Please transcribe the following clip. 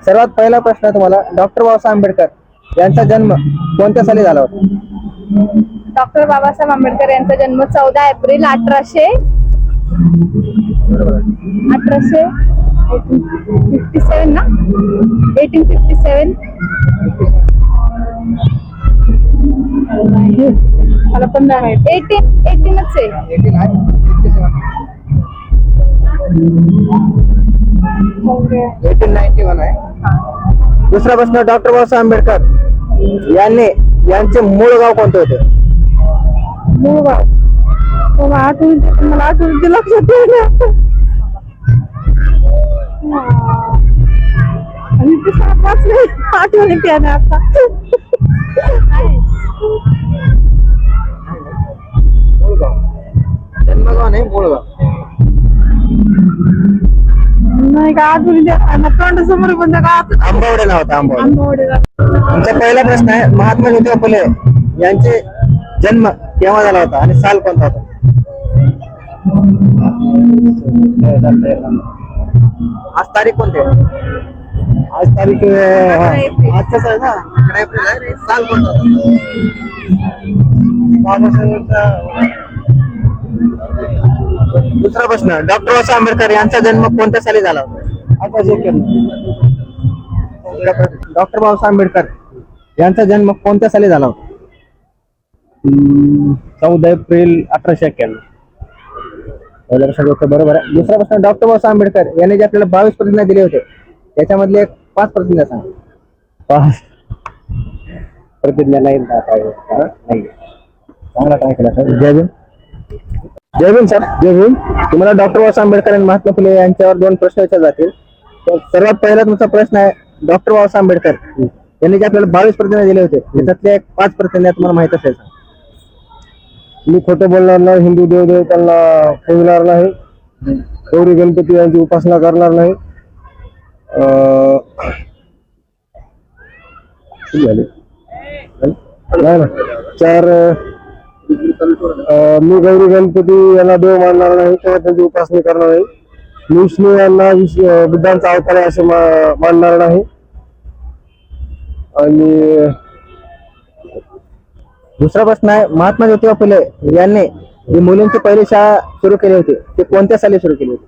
सर्वात पहिला प्रश्न तुम्हाला, डॉक्टर बाबासाहेब आंबेडकर यांचा जन्म कोणत्या साली झाला होता? डॉक्टर बाबासाहेब आंबेडकर यांचा जन्म 14 एप्रिल 1857 ना, 1857. मला पण नाही माहित. 18च आहे. 1891 आहे. दुसरा प्रश्न, डॉक्टर बाबासाहेब आंबेडकर यांचे मूळ गाव कोणते होते? मूळ गाव मला आठवण लक्षात येईल. आणि ते आठवण येते ना आता. जन्मगाव नाही, मूळ गाव नाही का आठवण तोंड समोर पण आंबवडे नाव होतं, आंबवडे. तुमचा पहिला प्रश्न आहे, महात्मा ज्योतिबा फुले यांचे जन्म केव्हा झाला होता आणि साल कोणता होता? आज तारीख कोणती आहे? आज तारीख आजच आहे ना, 11 एप्रिल आहे. साल कोणता होता? दुसरा प्रश्न, डॉक्टर बाबासाहेब आंबेडकर यांचा जन्म कोणत्या साली झाला होता? डॉक्टर बाबासाहेब आंबेडकर यांचा जन्म कोणत्या साली झाला होता? 14 एप्रिल 1891. पहिला प्रश्न डॉक्टर बरोबर आहे. दुसरा प्रश्न, डॉक्टर बाबासाहेब आंबेडकर यांनी जे आपल्याला 22 प्रतिज्ञा दिले होते त्याच्यामधले 5 प्रतिज्ञा सांगा. 5 प्रतिज्ञा नाही नाही. चांगला काय केला सर. जय भीम. जय भीम सर. जय भीम. तुम्हाला डॉक्टर बाबासाहेब आंबेडकर आणि महात्मा फुले यांच्यावर 2 प्रश्न विचारले जातील. तर सर्वात पहिला तुमचा प्रश्न आहे, डॉक्टर बाबासाहेब आंबेडकर यांनी जे आपल्याला 22 प्रतिज्ञा दिले होते त्याच्यातले 5 प्रतिज्ञा तुम्हाला माहित असेल. मी खोटं बोलणार नाही, हिंदू देवदेवतांना पूजणार नाही, गौरी गणपती यांची उपासना करणार नाही, नाही ना 4 मी गौरी गणपती यांना देव मानणार नाही किंवा त्यांची उपासना करणार नाही, मी विष्णू यांना बुद्धांचा अवतार आहे असे मानणार नाही, आणि दुसरा प्रश्न आहे, महात्मा ज्योतिबा फुले यांनी जी मुलींची पहिली शाळा सुरू केली होती ते कोणत्या साली सुरू केली होती?